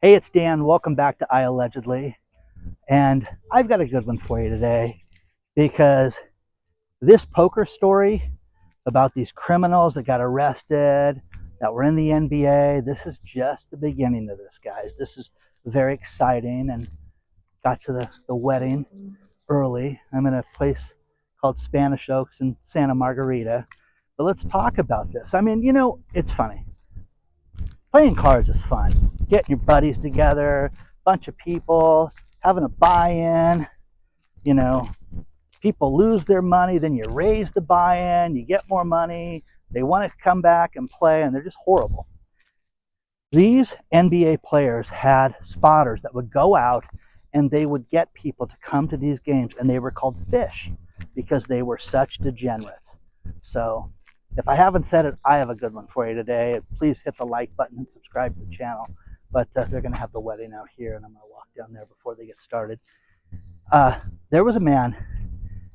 Hey, it's Dan. Welcome back to iAllegedly. And I've got a good one for you today because this poker story about these criminals that got arrested, that were in the NBA, this is just the beginning of this, guys. This is very exciting and got to the wedding early. I'm in a place called Spanish Oaks in Santa Margarita. But let's talk about this. I mean, it's funny. Playing cards is fun. Getting your buddies together, bunch of people, having a buy-in, you know, people lose their money, then you raise the buy-in, you get more money, they want to come back and play, and they're just horrible. These NBA players had spotters that would go out and they would get people to come to these games, and they were called fish because they were such degenerates. So if I haven't said it, I have a good one for you today. Please hit the like button and subscribe to the channel. But they're going to have the wedding out here, and I'm going to walk down there before they get started. There was a man,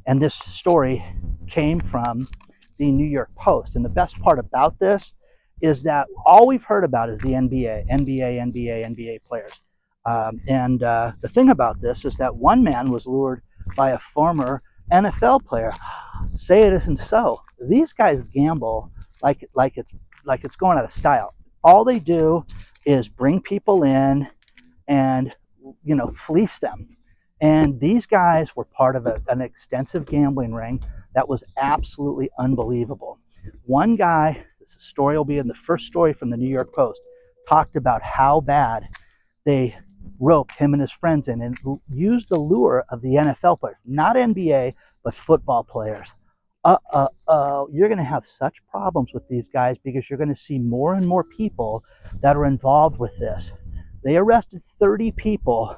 and this story came from the New York Post. And the best part about this is that all we've heard about is the NBA players. The thing about this is that one man was lured by a former NFL player. Say it isn't so. These guys gamble like it's going out of style. All they do is bring people in and fleece them. And these guys were part of an extensive gambling ring that was absolutely unbelievable. One guy, this story will be in the first story from the New York Post, talked about how bad they roped him and his friends in and used the lure of the NFL players, not NBA, but football players. You're going to have such problems with these guys because you're going to see more and more people that are involved with this. They arrested 30 people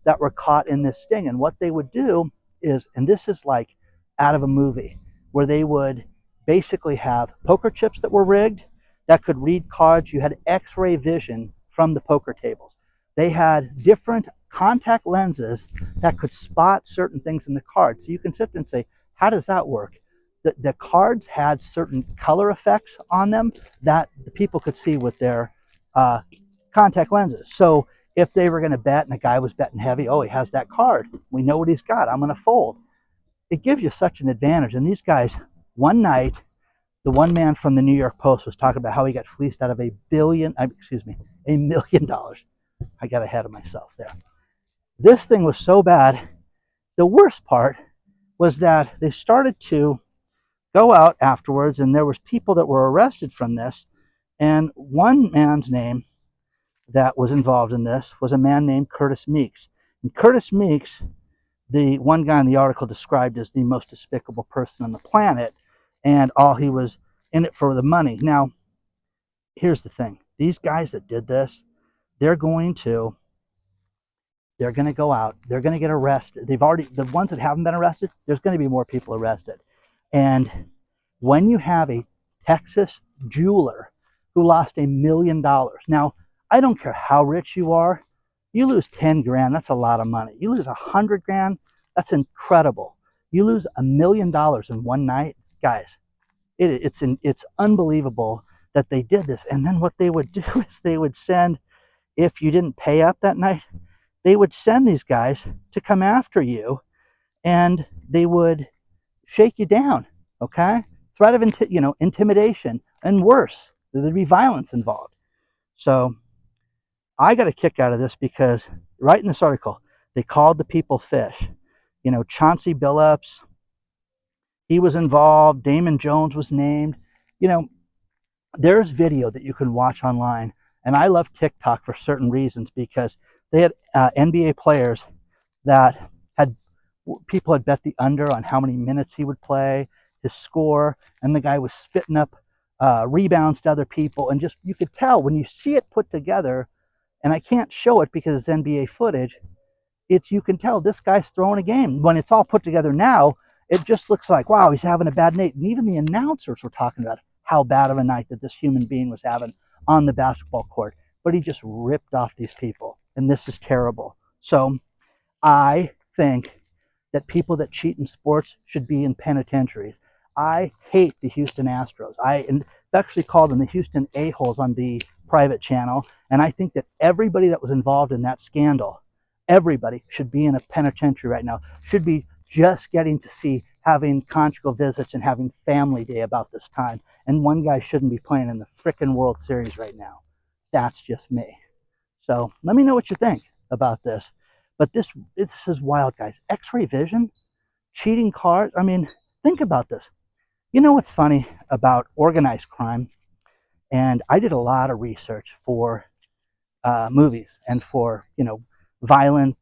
that were caught in this sting. And what they would do is, and this is like out of a movie, where they would basically have poker chips that were rigged that could read cards. You had x-ray vision from the poker tables. They had different contact lenses that could spot certain things in the cards. So you can sit there and say, how does that work? The cards had certain color effects on them that the people could see with their contact lenses. So if they were going to bet and a guy was betting heavy, oh, he has that card, we know what he's got, I'm going to fold. It gives you such an advantage. And these guys, one night, the one man from the New York Post was talking about how he got fleeced out of $1 million. I got ahead of myself there. This thing was so bad. The worst part was that they started to go out afterwards, and there was people that were arrested from this. And one man's name that was involved in this was a man named Curtis Meeks. And Curtis Meeks, the one guy in the article described as the most despicable person on the planet, and all he was in it for the money. Now, here's the thing. These guys that did this, they're going to go out, they're going to get arrested. The ones that haven't been arrested, there's going to be more people arrested. And when you have a Texas jeweler who lost $1 million, now, I don't care how rich you are, you lose 10 grand, that's a lot of money. You lose 100 grand, that's incredible. You lose $1 million in one night, guys, it's unbelievable that they did this. And then what they would do is they would send, if you didn't pay up that night, they would send these guys to come after you, and they would shake you down, okay? Threat of intimidation, and worse, there'd be violence involved. So I got a kick out of this because right in this article, they called the people fish. Chauncey Billups, he was involved. Damon Jones was named. There's video that you can watch online. And I love TikTok for certain reasons because they had NBA players that people had bet the under on how many minutes he would play, his score, and the guy was spitting up rebounds to other people. And just, you could tell when you see it put together, and I can't show it because it's NBA footage, you can tell this guy's throwing a game. When it's all put together now, it just looks like, wow, he's having a bad night. And even the announcers were talking about how bad of a night that this human being was having on the basketball court. But he just ripped off these people, and this is terrible. So I think that people that cheat in sports should be in penitentiaries. I hate the Houston Astros. I actually call them the Houston A-holes on the private channel, and I think that everybody that was involved in that scandal, everybody should be in a penitentiary right now, should be just getting to see having conjugal visits and having family day about this time. And one guy shouldn't be playing in the frickin' World Series right now. That's just me. So let me know what you think about this. But this is wild, guys. X-ray vision, cheating cards. I mean, think about this. You know what's funny about organized crime? And I did a lot of research for movies and for, violent,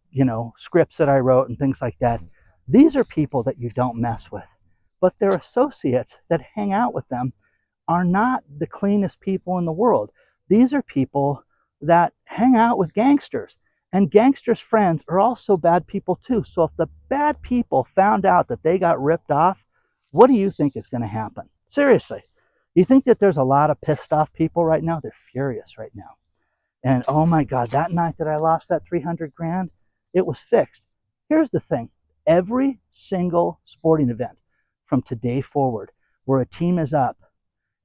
scripts that I wrote and things like that. These are people that you don't mess with, but their associates that hang out with them are not the cleanest people in the world. These are people that hang out with gangsters, and gangsters' friends are also bad people too. So if the bad people found out that they got ripped off, what do you think is going to happen? Seriously, you think that there's a lot of pissed off people right now? They're furious right now. And oh my God, that night that I lost that 300 grand, it was fixed. Here's the thing. Every single sporting event from today forward where a team is up,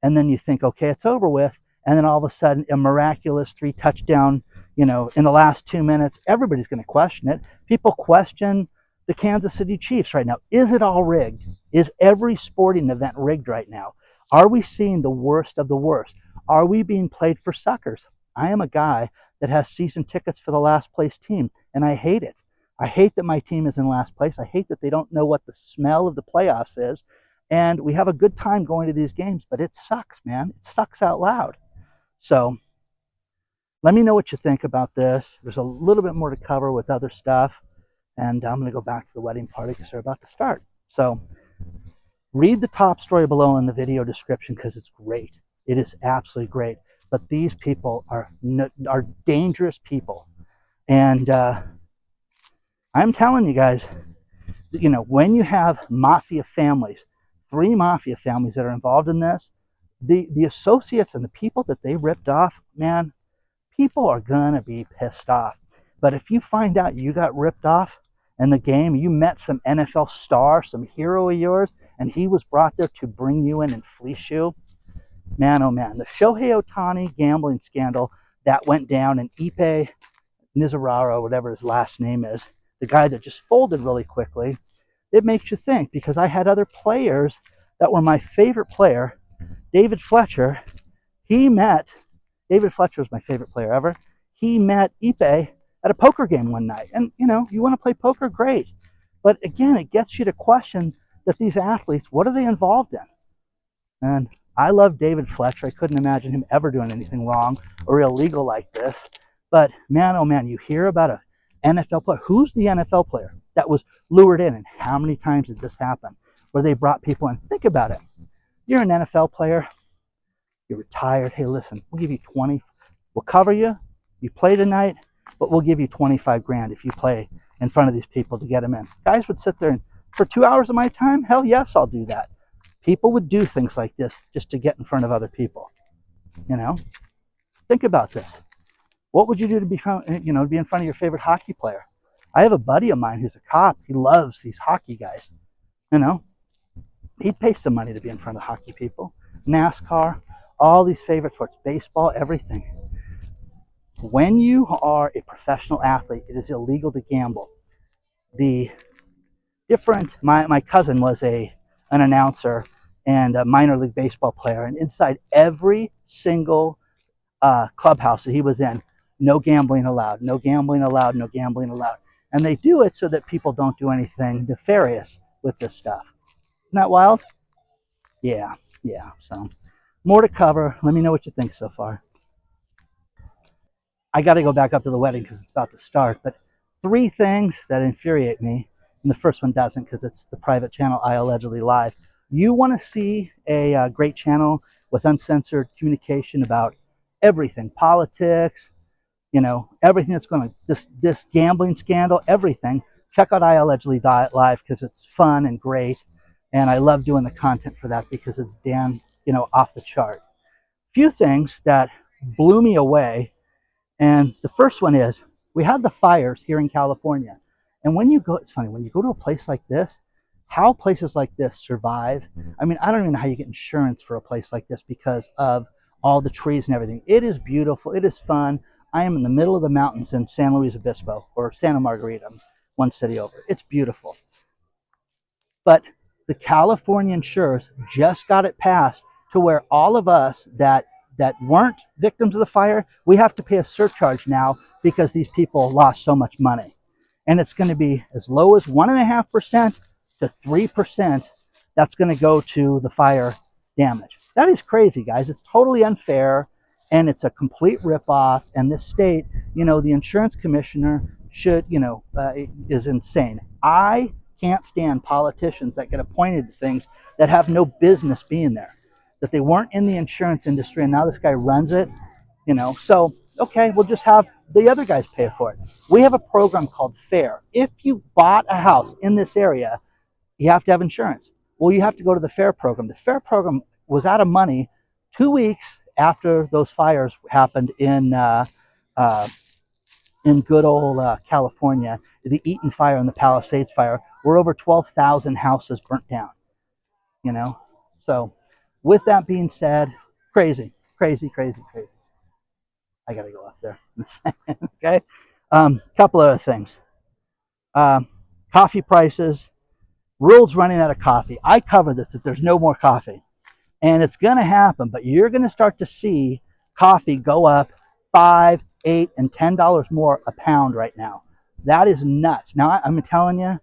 and then you think, okay, it's over with, and then all of a sudden a miraculous 3 touchdown, in the last 2 minutes, everybody's going to question it. People question the Kansas City Chiefs right now. Is it all rigged? Is every sporting event rigged right now? Are we seeing the worst of the worst? Are we being played for suckers? I am a guy that has season tickets for the last place team, and I hate it. I hate that my team is in last place. I hate that they don't know what the smell of the playoffs is. And we have a good time going to these games, but it sucks, man. It sucks out loud. So let me know what you think about this. There's a little bit more to cover with other stuff. And I'm going to go back to the wedding party because they're about to start. So read the top story below in the video description because it's great. It is absolutely great. But these people are dangerous people. And I'm telling you guys, when you have mafia families, 3 mafia families that are involved in this, the associates and the people that they ripped off, man, people are gonna be pissed off. But if you find out you got ripped off in the game, you met some NFL star, some hero of yours, and he was brought there to bring you in and fleece you, man, oh man. The Shohei Ohtani gambling scandal that went down, and Ipe Nizarara, whatever his last name is, the guy that just folded really quickly, it makes you think, because I had other players that were my favorite player, David Fletcher. David Fletcher was my favorite player ever. He met Ipe at a poker game one night. And, you want to play poker? Great. But again, it gets you to question that these athletes, what are they involved in? And I love David Fletcher. I couldn't imagine him ever doing anything wrong or illegal like this. But man, oh man, you hear about an NFL player. Who's the NFL player that was lured in? And how many times did this happen where they brought people in? Think about it. You're an NFL player. You're retired. Hey, listen, we'll give you 20. We'll cover you. You play tonight, but we'll give you 25 grand if you play in front of these people to get them in. Guys would sit there and for 2 hours of my time, hell yes, I'll do that. People would do things like this just to get in front of other people. Think about this. What would you do to be, to be in front of your favorite hockey player? I have a buddy of mine who's a cop. He loves these hockey guys. He'd pay some money to be in front of hockey people. NASCAR, all these favorite sports, baseball, everything. When you are a professional athlete, it is illegal to gamble. My cousin was an announcer and a minor league baseball player, and inside every single clubhouse that he was in, no gambling allowed, no gambling allowed, no gambling allowed. And they do it so that people don't do anything nefarious with this stuff. Isn't that wild? Yeah. So more to cover. Let me know what you think so far. I got to go back up to the wedding because it's about to start. But 3 things that infuriate me, and the first one doesn't because it's the private channel iAllegedly Live. You want to see a great channel with uncensored communication about everything, politics, everything that's going on, this gambling scandal, everything. Check out iAllegedly Live because it's fun and great, and I love doing the content for that because it's damn, off the chart. Few things that blew me away, and the first one is we had the fires here in California, and it's funny when you go to a place like this, how places like this survive. I mean, I don't even know how you get insurance for a place like this because of all the trees and everything. It is beautiful. It is fun. I am in the middle of the mountains in San Luis Obispo, or Santa Margarita, one city over. It's beautiful. But the California insurers just got it passed to where all of us that weren't victims of the fire, we have to pay a surcharge now because these people lost so much money. And it's going to be as low as 1.5% to 3%. That's going to go to the fire damage. That is crazy, guys. It's totally unfair, and it's a complete ripoff. And this state, the insurance commissioner should, is insane. I can't stand politicians that get appointed to things that have no business being there, that they weren't in the insurance industry, and now this guy runs it. So okay, we'll just have the other guys pay for it. We have a program called FAIR. If you bought a house in this area, you have to have insurance. Well, you have to go to the FAIR program. The FAIR program was out of money 2 weeks after those fires happened in good old California, the Eaton fire and the Palisades fire, where over 12,000 houses burnt down. So with that being said, crazy, crazy, crazy, crazy. I got to go up there in a second, okay? Couple other things. Coffee prices, world's running out of coffee. I covered this, that there's no more coffee. And it's going to happen, but you're going to start to see coffee go up $5, $8, and $10 more a pound right now. That is nuts. Now, I'm telling you,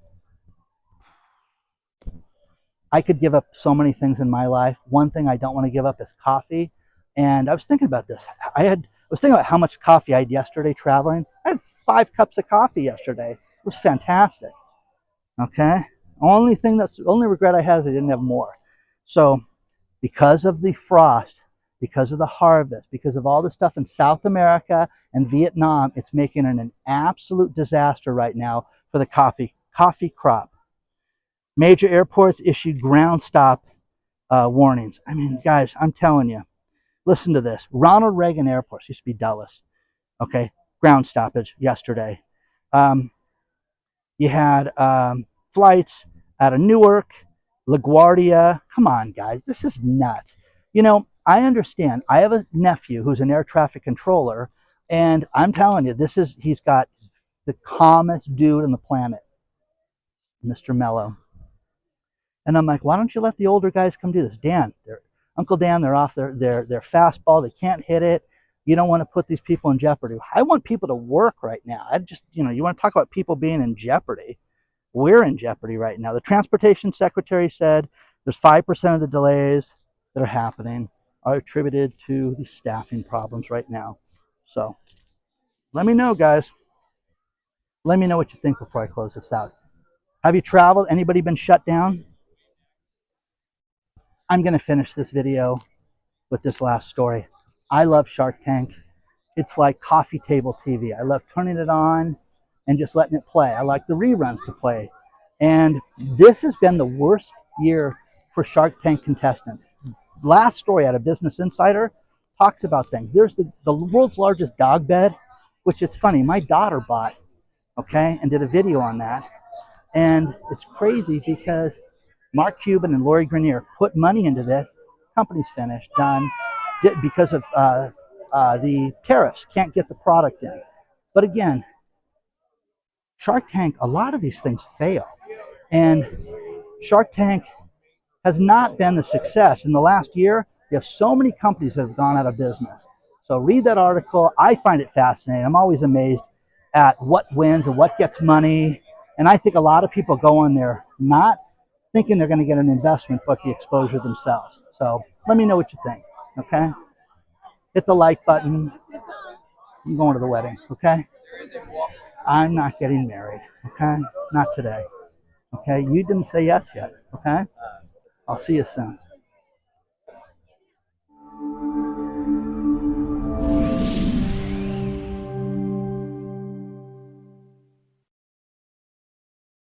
I could give up so many things in my life. One thing I don't want to give up is coffee. And I was thinking about this. I was thinking about how much coffee I had yesterday traveling. I had 5 cups of coffee yesterday. It was fantastic. Okay? Only regret I have is I didn't have more. So because of the frost, because of the harvest, because of all the stuff in South America and Vietnam, it's making it an absolute disaster right now for the coffee crop. Major airports issue ground stop warnings. I mean, guys, I'm telling you, listen to this. Ronald Reagan Airport, used to be Dulles, okay, ground stoppage yesterday. You had flights out of Newark, LaGuardia. Come on, guys, this is nuts. I understand. I have a nephew who's an air traffic controller, and I'm telling you, he's got the calmest dude on the planet, Mr. Mello. And I'm like, why don't you let the older guys come do this? Uncle Dan, they're off their fastball. They can't hit it. You don't want to put these people in jeopardy. I want people to work right now. You want to talk about people being in jeopardy. We're in jeopardy right now. The transportation secretary said there's 5% of the delays that are happening are attributed to the staffing problems right now. So let me know, guys. Let me know what you think before I close this out. Have you traveled? Anybody been shut down? I'm going to finish this video with this last story. I love Shark Tank. It's like coffee table TV. I love turning it on and just letting it play. I like the reruns to play. And this has been the worst year for Shark Tank contestants. Last story out of Business Insider talks about things. There's the world's largest dog bed, which is funny. My daughter bought, okay, and did a video on that. And it's crazy because Mark Cuban and Lori Greiner put money into this. Company's finished, done, because of the tariffs. Can't get the product in. But again, Shark Tank, a lot of these things fail. And Shark Tank has not been the success. In the last year, you have so many companies that have gone out of business. So read that article. I find it fascinating. I'm always amazed at what wins and what gets money. And I think a lot of people go on there not thinking they're going to get an investment, but the exposure themselves. So let me know what you think, okay? Hit the like button. I'm going to the wedding, okay? I'm not getting married, okay? Not today, okay? You didn't say yes yet, okay? I'll see you soon.